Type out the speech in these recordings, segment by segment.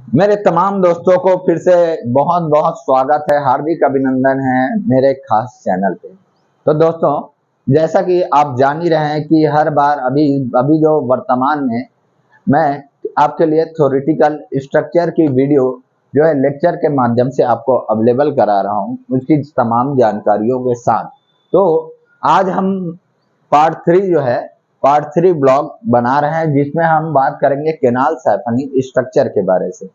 मेरे तमाम दोस्तों को फिर से बहुत बहुत स्वागत है, हार्दिक अभिनंदन है मेरे खास चैनल पे। तो दोस्तों, जैसा कि आप जान ही रहे हैं कि हर बार अभी अभी जो वर्तमान में मैं आपके लिए थ्योरेटिकल स्ट्रक्चर की वीडियो जो है लेक्चर के माध्यम से आपको अवेलेबल करा रहा हूँ उसकी तमाम जानकारियों के साथ। तो आज हम पार्ट थ्री ब्लॉग बना रहे हैं जिसमें हम बात करेंगे केनाल साइफनिंग स्ट्रक्चर के बारे से।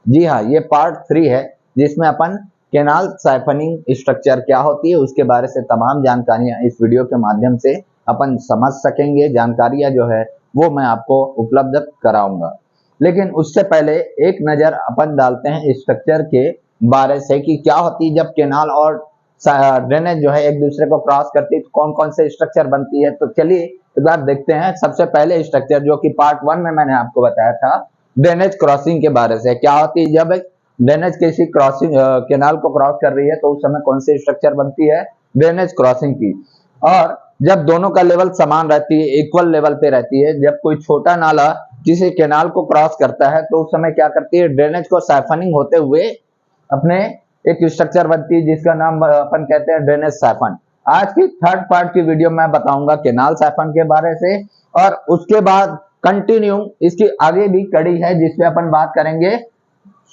जी हाँ, ये पार्ट थ्री है जिसमें अपन केनाल साइफनिंग स्ट्रक्चर क्या होती है उसके बारे से तमाम जानकारियां इस वीडियो के माध्यम से अपन समझ सकेंगे। जानकारियां जो है वो मैं आपको उपलब्ध कराऊंगा, लेकिन उससे पहले एक नजर अपन डालते हैं स्ट्रक्चर के बारे से कि क्या होती है जब केनाल और ड्रेनेज जो है एक दूसरे को क्रॉस करती है तो कौन कौन से स्ट्रक्चर बनती है। तो चलिए एक बार देखते हैं। सबसे पहले स्ट्रक्चर जो कि पार्ट वन में मैंने आपको बताया था ड्रेनेज क्रॉसिंग के बारे से। क्या होती है जब ड्रेनेज किसी क्रॉसिंग केनाल को क्रॉस कर रही है तो उस समय कौन सी स्ट्रक्चर बनती है, ड्रेनेज क्रॉसिंग की। और जब दोनों का लेवल समान रहती है, इक्वल लेवल पे रहती है, जब कोई छोटा नाला किसी केनाल को क्रॉस करता है तो उस समय क्या करती है, ड्रेनेज को साइफनिंग होते हुए अपने एक स्ट्रक्चर बनती है जिसका नाम अपन कहते हैं ड्रेनेज साइफन। आज की थर्ड पार्ट की वीडियो में बताऊंगा केनाल साइफन के बारे से, और उसके बाद कंटिन्यू इसकी आगे भी कड़ी है जिसपे अपन बात करेंगे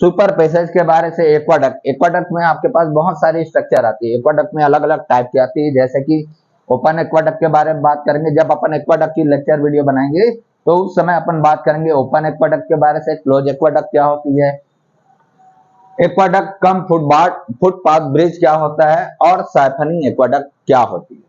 सुपर पैसेज के बारे से। एक्वाडक्ट, एक्वाडक्ट में आपके पास बहुत सारी स्ट्रक्चर आती है। एक्वाडक्ट में अलग अलग टाइप की आती है, जैसे कि ओपन एक्वाडक्ट के बारे में बात करेंगे। जब अपन एक्वाडक्ट की लेक्चर वीडियो बनाएंगे तो उस समय अपन बात करेंगे ओपन एक्वाडक्ट के बारे से, क्लोज एक्वाडक्ट क्या होती है, एक्वाडक्ट कम फुटपाथ ब्रिज क्या होता है, और साइफनिंग एक्वाडक्ट क्या होती है।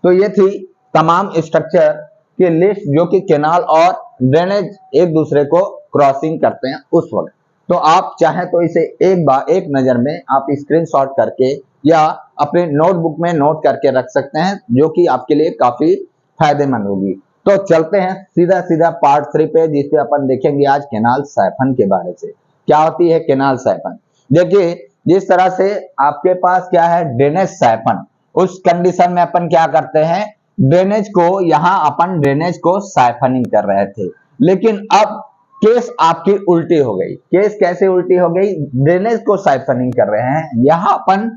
तो ये थी तमाम स्ट्रक्चर की लिस्ट जो कि केनाल और ड्रेनेज एक दूसरे को क्रॉसिंग करते हैं उस वक्त। तो आप चाहें तो इसे एक नजर में आप स्क्रीनशॉट करके या अपने नोटबुक में नोट करके रख सकते हैं, जो कि आपके लिए काफी फायदेमंद होगी। तो चलते हैं सीधा सीधा पार्ट थ्री पे, जिसपे अपन देखेंगे आज केनाल साइफन के बारे से। क्या होती है केनाल साइफन? देखिए, जिस तरह से आपके पास क्या है ड्रेनेज साइफन, उस कंडीशन में अपन क्या करते हैं, ड्रेनेज को यहां अपन ड्रेनेज को साइफनिंग कर रहे थे, लेकिन अब केस आपकी उल्टी हो गई। केस कैसे उल्टी हो गई? ड्रेनेज को साइफनिंग कर रहे हैं, यहां अपन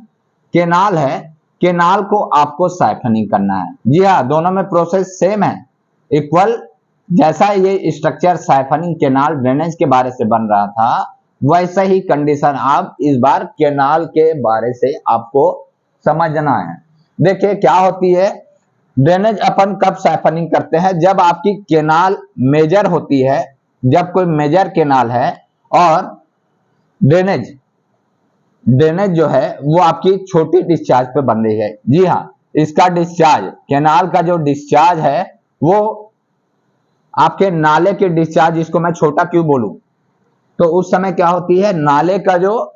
केनाल है, केनाल को आपको साइफनिंग करना है। जी हाँ, दोनों में प्रोसेस सेम है, इक्वल। जैसा ये स्ट्रक्चर साइफनिंग केनाल ड्रेनेज के बारे से बन रहा था, वैसा ही कंडीशन आप इस बार केनाल के बारे से आपको समझना है। देखिए क्या होती है, ड्रेनेज अपन कब साइफनिंग करते हैं, जब आपकी केनाल मेजर होती है, जब कोई मेजर केनाल है और ड्रेनेज ड्रेनेज जो है वो आपकी छोटी डिस्चार्ज पे बन रही है। जी हाँ, इसका डिस्चार्ज, केनाल का जो डिस्चार्ज है वो आपके नाले के डिस्चार्ज, इसको मैं छोटा क्यों बोलूं, तो उस समय क्या होती है, नाले का जो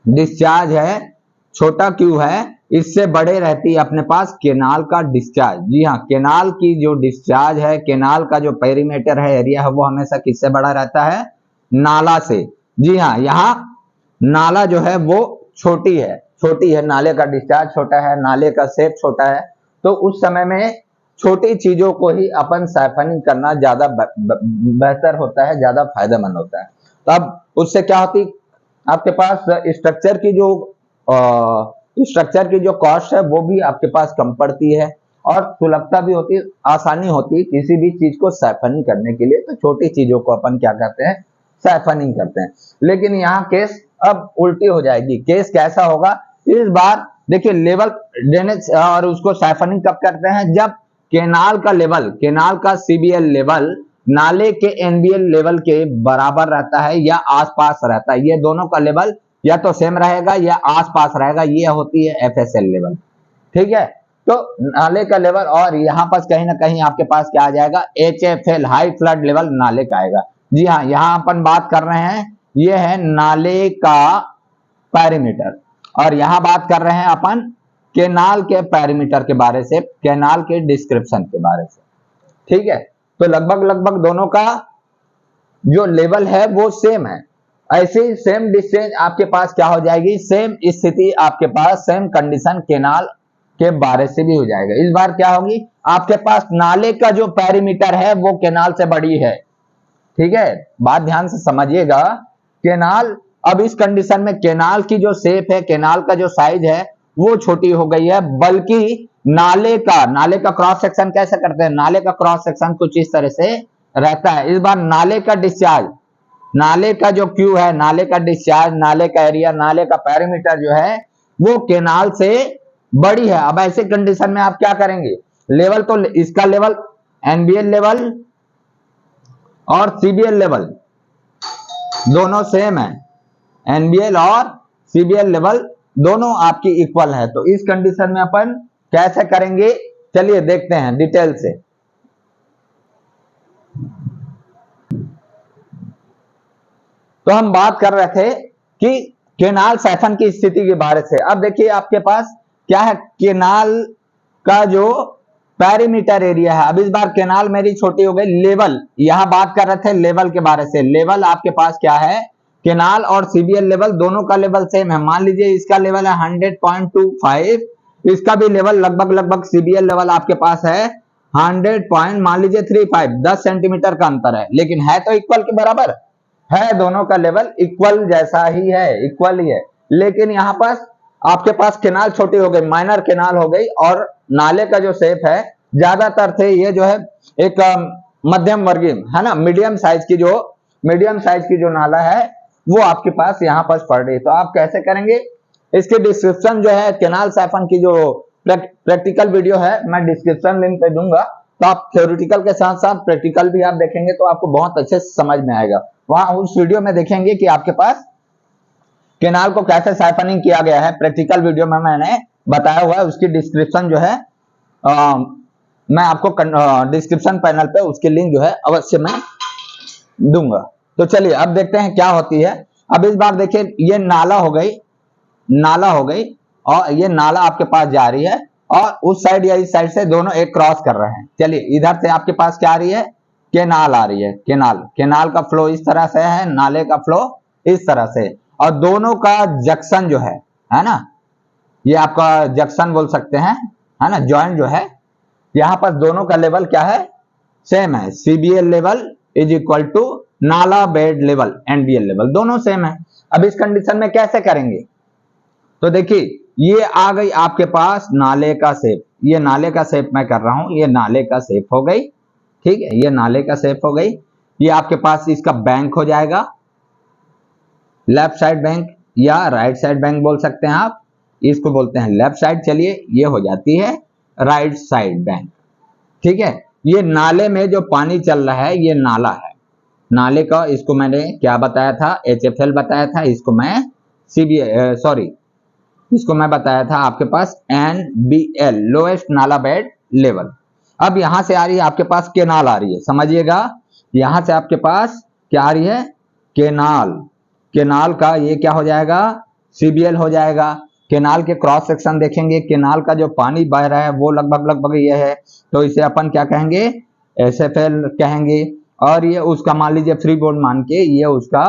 डिस्चार्ज है छोटा क्यों है, इससे बड़े रहती है अपने पास केनाल का डिस्चार्ज। जी हाँ, केनाल की जो डिस्चार्ज है, केनाल का जो पेरीमीटर है, एरिया है, वो हमेशा किससे बड़ा रहता है, नाला से। जी हाँ, यहाँ नाला जो है वो छोटी है, नाले का डिस्चार्ज छोटा है, नाले का शेप छोटा है, तो उस समय में छोटी चीजों को ही अपन साइफनिंग करना ज्यादा बेहतर होता है, ज्यादा फायदेमंद होता है। तो अब उससे क्या होती, आपके पास स्ट्रक्चर की जो कॉस्ट है वो भी आपके पास कम पड़ती है, और सुलभता भी होती है, आसानी होती है किसी भी चीज को साइफनिंग करने के लिए। तो छोटी चीजों को अपन क्या करते हैं, साइफनिंग करते हैं। लेकिन यहाँ केस अब उल्टी हो जाएगी। केस कैसा होगा इस बार? देखिए, लेवल ड्रेनेज और उसको साइफनिंग कब करते हैं, जब केनाल का लेवल, केनाल का सीबीएल लेवल नाले के एनबीएल लेवल के बराबर रहता है या आसपास रहता है। ये दोनों का लेवल या तो सेम रहेगा या आसपास रहेगा, ये होती है एफएसएल लेवल। ठीक है, तो नाले का लेवल, और यहाँ पर कहीं ना कहीं आपके पास क्या आ जाएगा, एचएफएल हाई फ्लड लेवल नाले का आएगा। जी हाँ, यहाँ अपन बात कर रहे हैं, ये है नाले का पैरीमीटर, और यहाँ बात कर रहे हैं अपन केनाल के पैरीमीटर के बारे से, केनाल के डिस्क्रिप्शन के बारे से। ठीक है, तो लगभग लगभग दोनों का जो लेवल है वो सेम है। ऐसे ही सेम डिस्टेंस आपके पास क्या हो जाएगी, सेम स्थिति आपके पास, सेम कंडीशन केनाल के बारे से भी हो जाएगा। इस बार क्या होगी, आपके पास नाले का जो पैरीमीटर है वो केनाल से बड़ी है। ठीक है, बात ध्यान से समझिएगा केनाल, अब इस कंडीशन में केनाल की जो शेप है, केनाल का जो साइज है वो छोटी हो गई है, बल्कि नाले का क्रॉस सेक्शन कैसे करते हैं, नाले का क्रॉस सेक्शन कुछ इस तरह से रहता है। इस बार नाले का डिस्चार्ज, नाले का जो क्यू है, नाले का डिस्चार्ज, नाले का एरिया, नाले का पेरीमीटर जो है वो केनाल से बड़ी है। अब ऐसे कंडीशन में आप क्या करेंगे, लेवल तो इसका लेवल एनबीएल लेवल और सीबीएल लेवल दोनों सेम है, एनबीएल और सीबीएल लेवल दोनों आपकी इक्वल है। तो इस कंडीशन में अपन कैसे करेंगे, चलिए देखते हैं डिटेल से। तो हम बात कर रहे थे कि केनाल साइफन की स्थिति के बारे से। अब देखिए आपके पास क्या है, केनाल का जो पेरीमीटर एरिया है। अब इस बार केनाल मेरी छोटी हो गई, लेवल, यहां बात कर रहे थे लेवल के बारे से। लेवल आपके पास क्या है, केनाल और सीबीएल लेवल दोनों का लेवल सेम है। मान लीजिए इसका लेवल है 100.25, इसका भी लेवल लगभग सीबीएल लेवल आपके पास है 100 मान लीजिए 35, 10 सेंटीमीटर का अंतर है, लेकिन है तो इक्वल के बराबर है, दोनों का लेवल इक्वल जैसा ही है, इक्वल ही है। लेकिन यहाँ पास आपके पास केनाल छोटी हो गई, माइनर केनाल हो गई, और नाले का जो शेप है ज्यादातर थे ये जो है एक मध्यम वर्गीय है ना, मीडियम साइज की जो नाला है वो आपके पास यहाँ पास पड़ रही है। तो आप कैसे करेंगे, इसके डिस्क्रिप्शन जो है केनाल साइफन की जो प्रैक्टिकल वीडियो है मैं डिस्क्रिप्शन लिंक पे दूंगा, तो आप थ्योरेटिकल के साथ साथ प्रैक्टिकल भी आप देखेंगे तो आपको बहुत अच्छे से समझ में आएगा। वहां उस वीडियो में देखेंगे कि आपके पास केनाल को कैसे साइफनिंग किया गया है, प्रैक्टिकल वीडियो में मैंने बताया हुआ है, उसकी डिस्क्रिप्शन जो है मैं आपको डिस्क्रिप्शन पैनल पे उसकी लिंक जो है अवश्य मैं दूंगा। तो चलिए अब देखते हैं क्या होती है। अब इस बार देखिए ये नाला हो गई और ये नाला आपके पास जा रही है, और उस साइड या इस साइड से दोनों एक क्रॉस कर रहे हैं। चलिए इधर से आपके पास क्या आ रही है, केनाल आ रही है, केनाल का फ्लो इस तरह से है, नाले का फ्लो इस तरह से, और दोनों का जंक्शन जो है ना, ये आपका जंक्शन बोल सकते हैं, है ना, जॉइंट जो है, यहाँ पर दोनों का लेवल क्या है, सेम है। CBL level is equal to नाला बेड लेवल, एनबीएल लेवल दोनों सेम है। अब इस कंडीशन में कैसे करेंगे, तो देखिए ये आ गई आपके पास नाले का शेप, ये नाले का शेप मैं कर रहा हूं, ये नाले का शेप हो गई, ठीक है, ये नाले का शेप हो गई। ये आपके पास इसका बैंक हो जाएगा, लेफ्ट साइड बैंक या राइट साइड बैंक बोल सकते हैं आप, इसको बोलते हैं लेफ्ट साइड। चलिए ये हो जाती है राइट साइड बैंक, ठीक है। ये नाले में जो पानी चल रहा है ये नाला है, नाले का इसको मैंने क्या बताया था, एचएफएल बताया था, इसको मैं इसको मैं बताया था आपके पास एनबीएल, लोएस्ट नाला बेड लेवल। अब यहां से आ रही है आपके पास केनाल आ रही है, समझिएगा, यहां से आपके पास क्या आ रही है, केनाल का ये क्या हो जाएगा, सीबीएल हो जाएगा। केनाल के क्रॉस सेक्शन देखेंगे, केनाल का जो पानी बह रहा है वो लगभग ये है, तो इसे अपन क्या कहेंगे, एसएफएल कहेंगे। और ये उसका मान लीजिए फ्री बोर्ड मान के ये उसका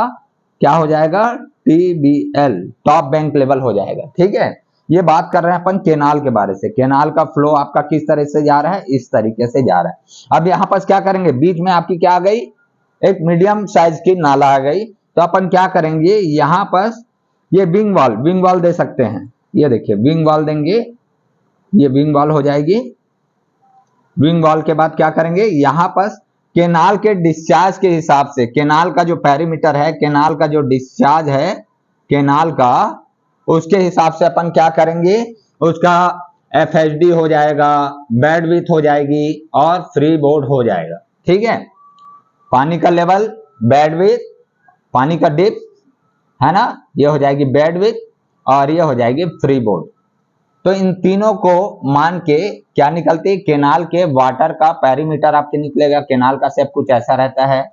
क्या हो जाएगा, टीबीएल, टॉप बैंक लेवल हो जाएगा, ठीक है। ये बात कर रहे हैं अपन केनाल के बारे से, केनाल का फ्लो आपका किस तरह से जा रहा है, इस तरीके से जा रहा है। अब यहाँ पर क्या करेंगे, बीच में आपकी क्या आ गई, एक मीडियम साइज की नाला आ गई, तो अपन क्या करेंगे, यहाँ पर ये विंग वॉल दे सकते हैं, ये देखिए विंग वॉल देंगे, ये विंग वॉल हो जाएगी। विंग वॉल के बाद क्या करेंगे, यहाँ पर केनाल के डिस्चार्ज के हिसाब से, केनाल का जो पेरीमीटर है, केनाल का जो डिस्चार्ज है केनाल का, उसके हिसाब से अपन क्या करेंगे, उसका एफएचडी हो जाएगा, बेड विड्थ हो जाएगी और फ्री बोर्ड हो जाएगा, ठीक है। पानी का लेवल, बेड विड्थ, पानी का डिप्थ है ना, ये हो जाएगी बेड विड्थ और ये हो जाएगी फ्री बोर्ड। तो इन तीनों को मान के क्या निकलती है, केनाल के वाटर का पेरीमीटर आपके निकलेगा। केनाल का शेप कुछ ऐसा रहता है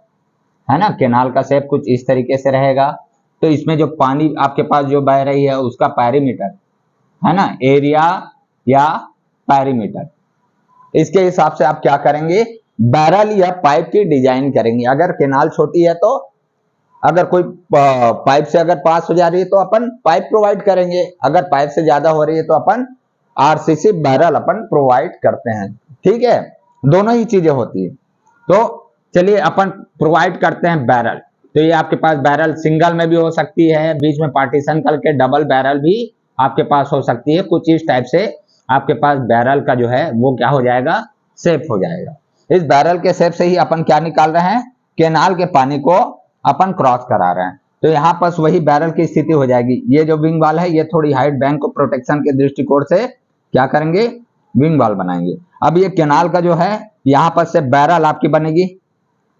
ना, केनाल का शेप कुछ इस तरीके से रहेगा। तो इसमें जो पानी आपके पास जो बह रही है उसका पेरीमीटर है ना, एरिया या पेरीमीटर, इसके हिसाब से आप क्या करेंगे, बैरल या पाइप की डिजाइन करेंगे। अगर केनाल छोटी है तो अगर कोई पाइप से अगर पास हो जा रही है तो अपन पाइप प्रोवाइड करेंगे, अगर पाइप से ज्यादा हो रही है तो अपन आरसीसी बैरल अपन प्रोवाइड करते हैं, ठीक है, दोनों ही चीजें होती है। तो चलिए अपन प्रोवाइड करते हैं बैरल। तो ये आपके पास बैरल सिंगल में भी हो सकती है, बीच में पार्टीशन करके डबल बैरल भी आपके पास हो सकती है। कुछ इस टाइप से आपके पास बैरल का जो है वो क्या हो जाएगा, शेप हो जाएगा। इस बैरल के शेप से ही अपन क्या निकाल रहे हैं, केनाल के पानी को अपन क्रॉस करा रहे हैं। तो यहाँ पर वही बैरल की स्थिति हो जाएगी। ये जो विंग वाल है ये थोड़ी हाइट बैंक को प्रोटेक्शन के दृष्टिकोण से क्या करेंगे, विंग वाल बनाएंगे। अब ये केनाल का जो है यहाँ पर से बैरल आपकी बनेगी,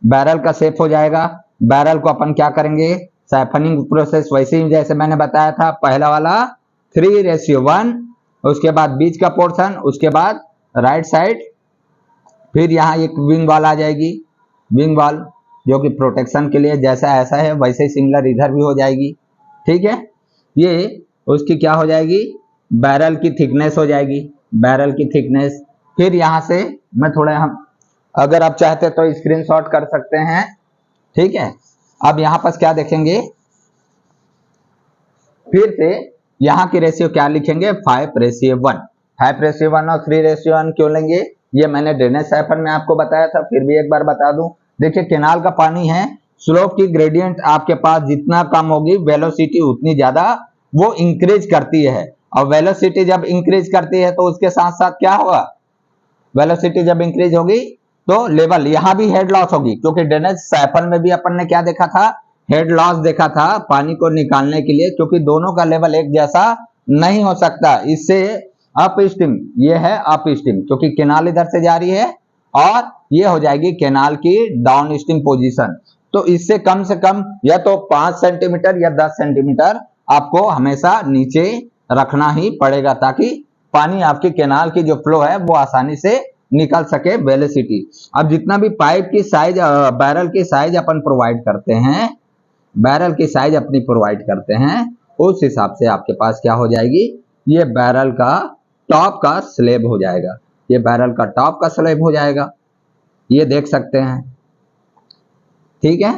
बैरल का शेप हो जाएगा। बैरल को अपन क्या करेंगे, साइफनिंग प्रोसेस वैसे ही जैसे मैंने बताया था, पहला वाला 3:1, उसके बाद बीच का पोर्शन, उसके बाद राइट साइड, फिर यहाँ एक विंग वाल आ जाएगी, विंग वाल जो कि प्रोटेक्शन के लिए जैसा ऐसा है वैसे ही सिमिलर इधर भी हो जाएगी। ठीक है, ये उसकी क्या हो जाएगी, बैरल की थिकनेस हो जाएगी, बैरल की थिकनेस। फिर यहाँ से मैं थोड़ा हम अगर आप चाहते तो स्क्रीनशॉट कर सकते हैं। ठीक है, अब यहाँ पर क्या देखेंगे, फिर से यहाँ की रेशियो क्या लिखेंगे, 5:1। 5:1 और 3:1 क्यों लेंगे, ये मैंने ड्रेनेज साइफन में आपको बताया था, फिर भी एक बार बता दूं। देखिए केनाल का पानी है, स्लोप की ग्रेडियंट आपके पास जितना कम होगी वेलोसिटी उतनी ज्यादा वो इंक्रीज करती है, और वेलोसिटी जब इंक्रीज करती है तो उसके साथ साथ क्या होगा, वेलोसिटी जब इंक्रीज होगी तो लेवल, यहां भी हेड लॉस होगी, क्योंकि ड्रेनेज साइफन में भी अपन ने क्या देखा था, हेड लॉस देखा था पानी को निकालने के लिए, क्योंकि दोनों का लेवल एक जैसा नहीं हो सकता। इससे अप स्ट्रीम, ये है अप स्ट्रीम क्योंकि केनाल इधर से जा रही है, और ये हो जाएगी केनाल की डाउन स्ट्रीम पोजीशन। तो इससे कम से कम या तो 5 सेंटीमीटर या 10 सेंटीमीटर आपको हमेशा नीचे रखना ही पड़ेगा, ताकि पानी आपके केनाल की जो फ्लो है वो आसानी से निकल सके वेलोसिटी। अब जितना भी पाइप की साइज, बैरल की साइज अपन प्रोवाइड करते हैं, बैरल की साइज अपनी प्रोवाइड करते हैं, उस हिसाब से आपके पास क्या हो जाएगी, ये बैरल का टॉप का स्लैब हो जाएगा, ये बैरल का टॉप का स्लैब हो जाएगा, ये देख सकते हैं। ठीक है,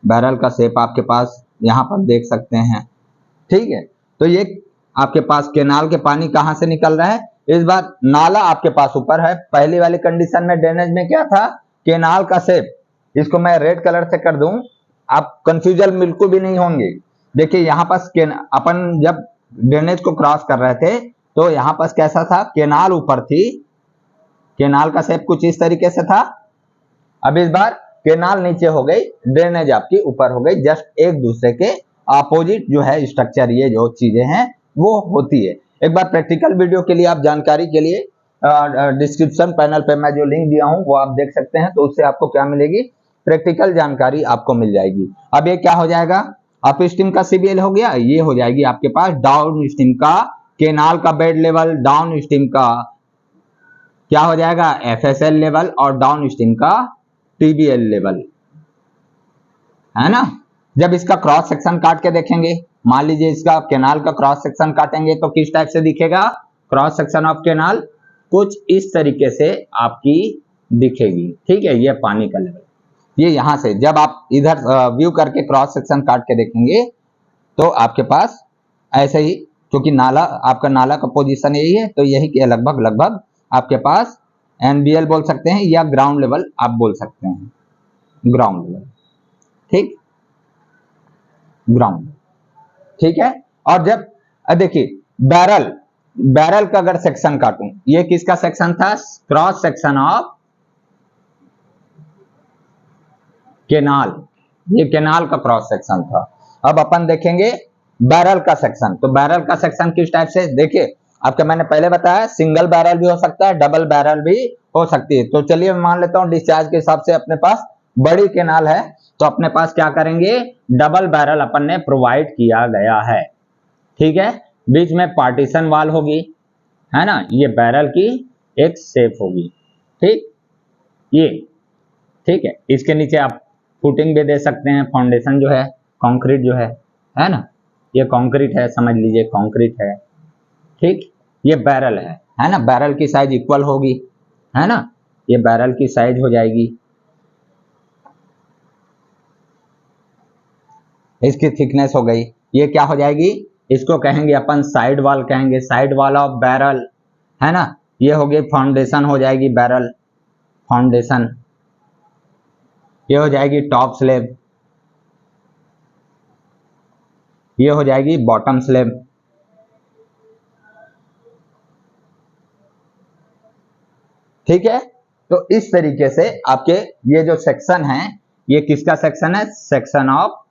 बैरल का शेप आपके पास यहां पर देख सकते हैं। ठीक है, तो ये आपके पास केनाल के पानी कहां से निकल रहा है, इस बार नाला आपके पास ऊपर है। पहली वाली कंडीशन में ड्रेनेज में क्या था, केनाल का शेप, इसको मैं रेड कलर से कर दूं, आप कंफ्यूजन बिल्कुल भी नहीं होंगे। देखिए यहाँ पास अपन जब ड्रेनेज को क्रॉस कर रहे थे तो यहाँ पास कैसा था, केनाल ऊपर थी, केनाल का शेप कुछ इस तरीके से था। अब इस बार केनाल नीचे हो गई, ड्रेनेज आपकी ऊपर हो गई, जस्ट एक दूसरे के अपोजिट जो है स्ट्रक्चर, ये जो चीजें हैं वो होती है। एक बार प्रैक्टिकल वीडियो के लिए आप जानकारी के लिए डिस्क्रिप्शन पैनल पे मैं जो लिंक दिया हूं वो आप देख सकते हैं, तो उससे आपको क्या मिलेगी, प्रैक्टिकल जानकारी आपको मिल जाएगी। अब ये क्या हो जाएगा, अप स्ट्रीम का सीबीएल हो गया, ये हो जाएगी आपके पास डाउन स्ट्रीम का केनाल का बेड लेवल, डाउन स्ट्रीम का क्या हो जाएगा एफएसएल लेवल, और डाउन स्ट्रीम का टीबीएल लेवल, है ना। जब इसका क्रॉस सेक्शन काट के देखेंगे, मान लीजिए इसका केनाल का क्रॉस सेक्शन काटेंगे तो किस टाइप से दिखेगा, क्रॉस सेक्शन ऑफ केनाल कुछ इस तरीके से आपकी दिखेगी। ठीक है, ये पानी का लेवल, ये यहां से जब आप इधर व्यू करके क्रॉस सेक्शन काट के देखेंगे तो आपके पास ऐसे ही, क्योंकि नाला आपका नाला का पोजीशन यही है, तो यही के लगभग लगभग आपके पास एनबीएल बोल सकते हैं या ग्राउंड लेवल आप बोल सकते हैं, ग्राउंड लेवल। ठीक, ग्राउंड, ठीक है। और जब देखिए बैरल, बैरल का अगर सेक्शन काटूं, ये किसका सेक्शन था, क्रॉस सेक्शन ऑफ केनाल, ये केनाल का क्रॉस सेक्शन था। अब अपन देखेंगे बैरल का सेक्शन, तो बैरल का सेक्शन किस टाइप से, देखिए आपका मैंने पहले बताया सिंगल बैरल भी हो सकता है, डबल बैरल भी हो सकती है। तो चलिए मैं मान लेता हूं डिस्चार्ज के हिसाब से अपने पास बड़ी केनाल है, तो अपने पास क्या करेंगे, डबल बैरल अपन ने प्रोवाइड किया गया है। ठीक है, बीच में पार्टीशन वाल होगी, है ना, ये बैरल की एक शेप होगी। ठीक, ये ठीक है, इसके नीचे आप फुटिंग भी दे सकते हैं, फाउंडेशन जो है कंक्रीट जो है ना, ये कंक्रीट है, समझ लीजिए कंक्रीट है। ठीक, ये बैरल है ना, बैरल की साइज इक्वल होगी, है ना, ये बैरल की साइज हो जाएगी, इसकी थिकनेस हो गई, ये क्या हो जाएगी, इसको कहेंगे अपन साइड वॉल कहेंगे, साइड वॉल ऑफ बैरल, है ना। ये हो गई फाउंडेशन हो जाएगी, बैरल फाउंडेशन, ये हो जाएगी टॉप स्लैब, ये हो जाएगी बैरल की साइड, है ना, ये बैरल की साइज हो गई, ये क्या हो जाएगी, इसको कहेंगे अपन साइड वॉल कहेंगे, साइड वॉल ऑफ बैरल, है ना। ये हो गई फाउंडेशन हो जाएगी बैरल, फाउंडेशन, ये हो जाएगी टॉप स्लैब, ये हो जाएगी बॉटम स्लैब। ठीक है, तो इस तरीके से आपके ये जो सेक्शन है, ये किसका सेक्शन है? Section of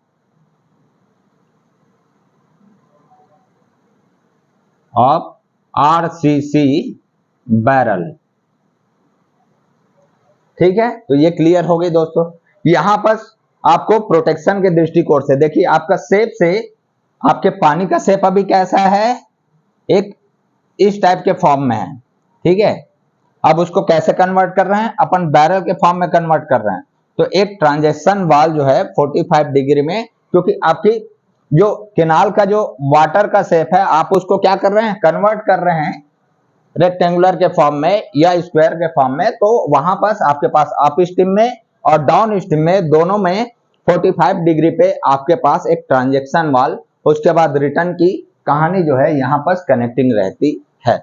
RCC barrel. ठीक है, तो ये क्लियर हो गई दोस्तों। यहां पर आपको प्रोटेक्शन के दृष्टिकोण से देखिए, आपका शेप से आपके पानी का शेप अभी कैसा है? एक इस टाइप के फॉर्म में है। ठीक है, अब उसको कैसे कन्वर्ट कर रहे हैं? अपन बैरल के फॉर्म में कन्वर्ट कर रहे हैं। तो एक ट्रांजैक्शन वाल जो है 45 डिग्री में, क्योंकि आपकी जो केनाल का जो वाटर का शेप है, आप उसको क्या कर रहे हैं? कन्वर्ट कर रहे हैं रेक्टेंगुलर के फॉर्म में या स्क्वायर के फॉर्म में। तो वहां पर आपके पास अप स्ट्रीम में और डाउन स्ट्रीम में दोनों में 45 डिग्री पे आपके पास एक ट्रांजैक्शन वाल, उसके बाद रिटर्न की कहानी जो है यहाँ पर कनेक्टिंग रहती है।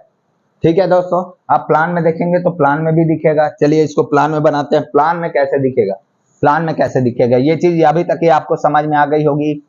ठीक है दोस्तों, आप प्लान में देखेंगे तो प्लान में भी दिखेगा। चलिए इसको प्लान में बनाते हैं। प्लान में कैसे दिखेगा? प्लान में कैसे दिखेगा? ये चीज अभी तक ही आपको समझ में आ गई होगी,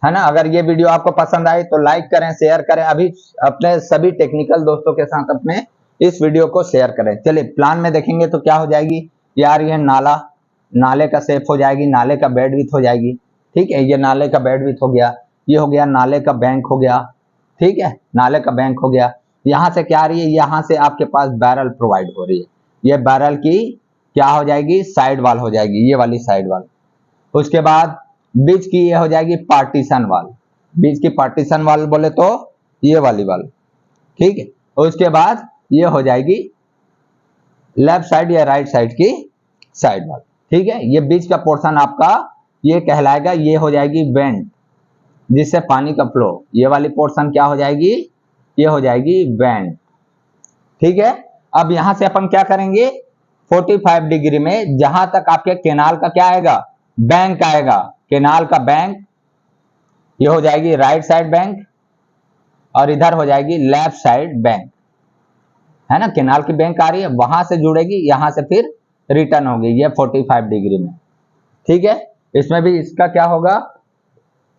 है ना? अगर ये वीडियो आपको पसंद आई तो लाइक करें, शेयर करें। अभी अपने सभी टेक्निकल दोस्तों के साथ अपने इस वीडियो को शेयर करें। चलिए प्लान में देखेंगे तो क्या हो जाएगी यार? ये नाला, नाले का शेप हो जाएगी, नाले का बेड विड्थ हो जाएगी। ठीक है, ये नाले का बेड विड्थ हो गया, ये हो गया नाले का बैंक हो गया। ठीक है, नाले का बैंक हो गया। यहां से क्या आ रही है? यहां से आपके पास बैरल प्रोवाइड हो रही है। ये बैरल की क्या हो जाएगी? साइड वाल हो जाएगी, ये वाली साइड वाल। उसके बाद बीच की ये हो जाएगी पार्टीशन वाल। बीच की पार्टीशन वाल बोले तो ये वाली वाल। ठीक है, उसके बाद ये हो जाएगी लेफ्ट साइड या राइट साइड की साइड वाल। ठीक है, ये बीच का पोर्शन आपका ये कहलाएगा, ये हो जाएगी वेंट, जिससे पानी का फ्लो। ये वाली पोर्शन क्या हो जाएगी? ये हो जाएगी वेंट। ठीक है, अब यहां से अपन क्या करेंगे? 45 डिग्री में जहां तक आपके केनाल का क्या आएगा? बैंक आएगा। केनाल का बैंक ये हो जाएगी राइट साइड बैंक, और इधर हो जाएगी लेफ्ट साइड बैंक, है ना? केनाल की बैंक आ रही है, वहां से जुड़ेगी, यहां से फिर रिटर्न होगी ये 45 डिग्री में। ठीक है, इसमें भी इसका क्या होगा?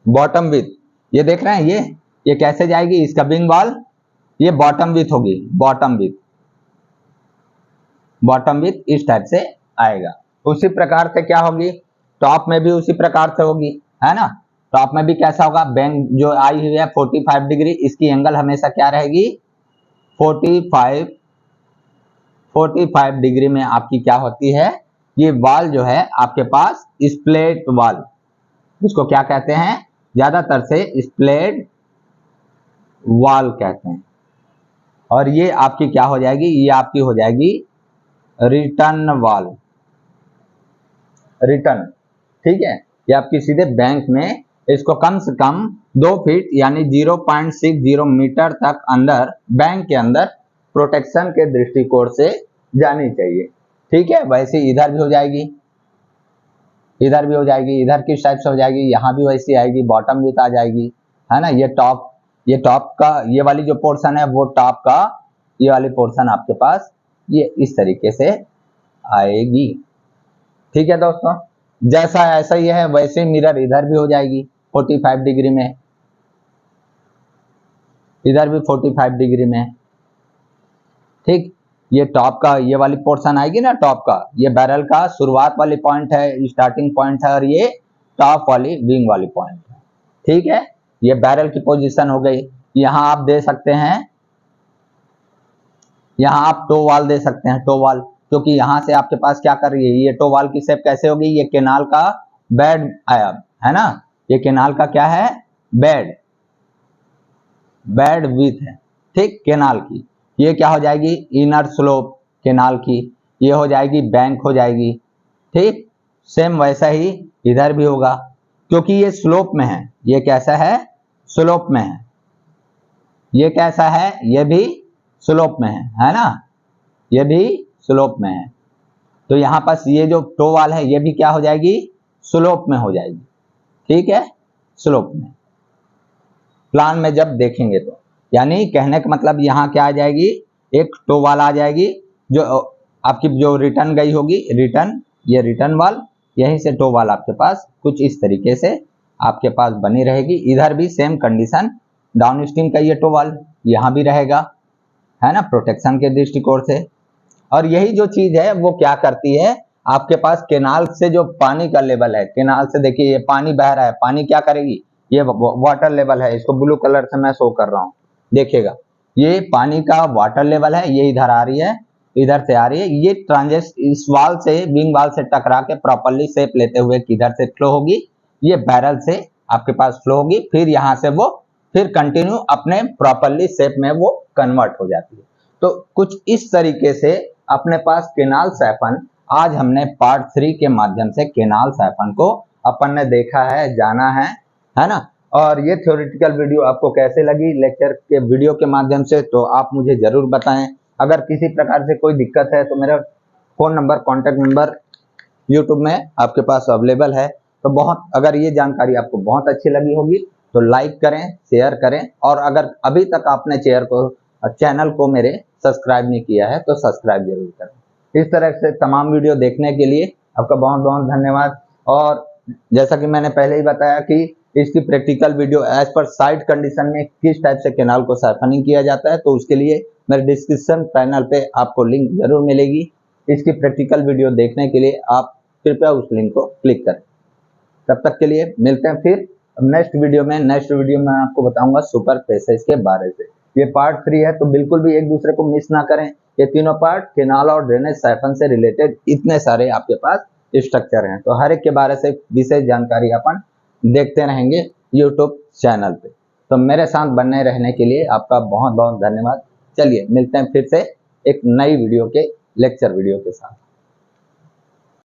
Bottom with. ये देख रहे हैं, ये कैसे जाएगी? इसका विंग वॉल ये बॉटम विथ होगी, बॉटम विथ। बॉटम विथ इस टाइप से आएगा। उसी प्रकार से क्या होगी? टॉप में भी उसी प्रकार से होगी, है ना? टॉप में भी कैसा होगा? बैंक जो आई हुई है 45 डिग्री, इसकी एंगल हमेशा क्या रहेगी? 45 डिग्री में आपकी क्या होती है? ये वाल जो है आपके पास स्प्लेट वाल, इसको क्या कहते हैं? ज्यादातर से स्प्लेट वाल कहते हैं। और ये आपकी क्या हो जाएगी? ये आपकी हो जाएगी रिटर्न वाल, रिटर्न। ठीक है, ये आपकी सीधे बैंक में, इसको कम से कम 2 फीट यानी 0.60 मीटर तक अंदर, बैंक के अंदर प्रोटेक्शन के दृष्टिकोण से जानी चाहिए। ठीक है, वैसे इधर भी हो जाएगी, इधर भी हो जाएगी, इधर किस टाइप से हो जाएगी? यहाँ भी वैसी आएगी, बॉटम विथ आ जाएगी, है ना? ये टॉप का ये वाली जो पोर्शन है वो टॉप का, ये वाली पोर्शन आपके पास ये इस तरीके से आएगी। ठीक है दोस्तों, जैसा ऐसा ही है वैसे मिरर इधर भी हो जाएगी 45 डिग्री में, इधर भी 45 डिग्री में। ठीक, ये टॉप का ये वाली पोर्शन आएगी ना, टॉप का ये बैरल का शुरुआत वाली पॉइंट है, स्टार्टिंग पॉइंट है, और ये टॉप वाली विंग वाली पॉइंट है। ठीक है, ये बैरल की पोजीशन हो गई। यहां आप दे सकते हैं, यहां आप टो वाल दे सकते हैं, टो वाल, क्योंकि यहां से आपके पास क्या कर रही है? ये टो वाल की शेप कैसे होगी? ये केनाल का बेड आया, है ना? ये केनाल का क्या है? बेड, बेड विथ है। ठीक, केनाल की ये क्या हो जाएगी? इनर स्लोप केनाल की, ये हो जाएगी बैंक हो जाएगी। ठीक, सेम वैसा ही इधर भी होगा, क्योंकि ये स्लोप में है। ये कैसा है? स्लोप में है। ये कैसा है? ये भी स्लोप में है ना? ये भी स्लोप में है। तो यहां पास ये जो टो वाल है ये भी क्या हो जाएगी? स्लोप में हो जाएगी। ठीक है, स्लोप में। प्लान में जब देखेंगे तो, यानी कहने का मतलब यहां क्या आ जाएगी? एक टो वाल आ जाएगी, जो आपकी जो रिटर्न गई होगी, रिटर्न, ये रिटर्न वाल, यहीं से टो वाल आपके पास कुछ इस तरीके से आपके पास बनी रहेगी। इधर भी सेम कंडीशन, डाउन स्ट्रीम का ये टोवाल यहाँ भी रहेगा, है ना, प्रोटेक्शन के दृष्टिकोण से। और यही जो चीज है वो क्या करती है, आपके पास केनाल से जो पानी का लेवल है, केनाल से देखिए ये पानी बह रहा है, पानी क्या करेगी, ये वाटर लेवल है, इसको ब्लू कलर से मैं शो कर रहा हूँ, देखिएगा ये पानी का वाटर लेवल है, ये इधर आ रही है, इधर से आ रही है, ये ट्रांजेक्ट इस वाल से, विंग वाल से टकरा के प्रॉपरली शेप लेते हुए किधर से फ्लो होगी, ये बैरल से आपके पास फ्लो होगी, फिर यहाँ से वो फिर कंटिन्यू अपने प्रॉपरली शेप में वो कन्वर्ट हो जाती है। तो कुछ इस तरीके से अपने पास केनाल साइफन, आज हमने पार्ट 3 के माध्यम से केनाल साइफन को अपन ने देखा है, जाना है ना। और ये थ्योरेटिकल वीडियो आपको कैसे लगी लेक्चर के वीडियो के माध्यम से, तो आप मुझे जरूर बताएं। अगर किसी प्रकार से कोई दिक्कत है तो मेरा phone number, contact number YouTube में आपके पास अवेलेबल है। तो बहुत, अगर ये जानकारी आपको बहुत अच्छी लगी होगी तो लाइक करें, शेयर करें, और अगर अभी तक आपने चैनल को मेरे सब्सक्राइब नहीं किया है तो सब्सक्राइब जरूर करें। इस तरह से तमाम वीडियो देखने के लिए आपका बहुत बहुत धन्यवाद। और जैसा कि मैंने पहले ही बताया कि इसकी practical video as per site condition में किस टाइप से केनाल को साइफनिंग किया जाता है, तो उसके लिए मेरे डिस्क्रिप्शन पैनल पे आपको लिंक जरूर मिलेगी। इसकी प्रैक्टिकल वीडियो देखने के लिए आप कृपया उस लिंक को क्लिक करें। तब तक के लिए मिलते हैं फिर नेक्स्ट वीडियो में। नेक्स्ट वीडियो में आपको बताऊंगा सुपर पैसेज के बारे में। ये पार्ट 3 है, तो बिल्कुल भी एक दूसरे को मिस ना करें। ये तीनों पार्ट केनाल और ड्रेनेज साइफन से रिलेटेड इतने सारे आपके पास स्ट्रक्चर हैं, तो हर एक के बारे से विशेष जानकारी अपन देखते रहेंगे यूट्यूब चैनल पे। तो मेरे साथ बने रहने के लिए आपका बहुत बहुत धन्यवाद। चलिए मिलते हैं फिर से एक नई वीडियो के लेक्चर वीडियो के साथ।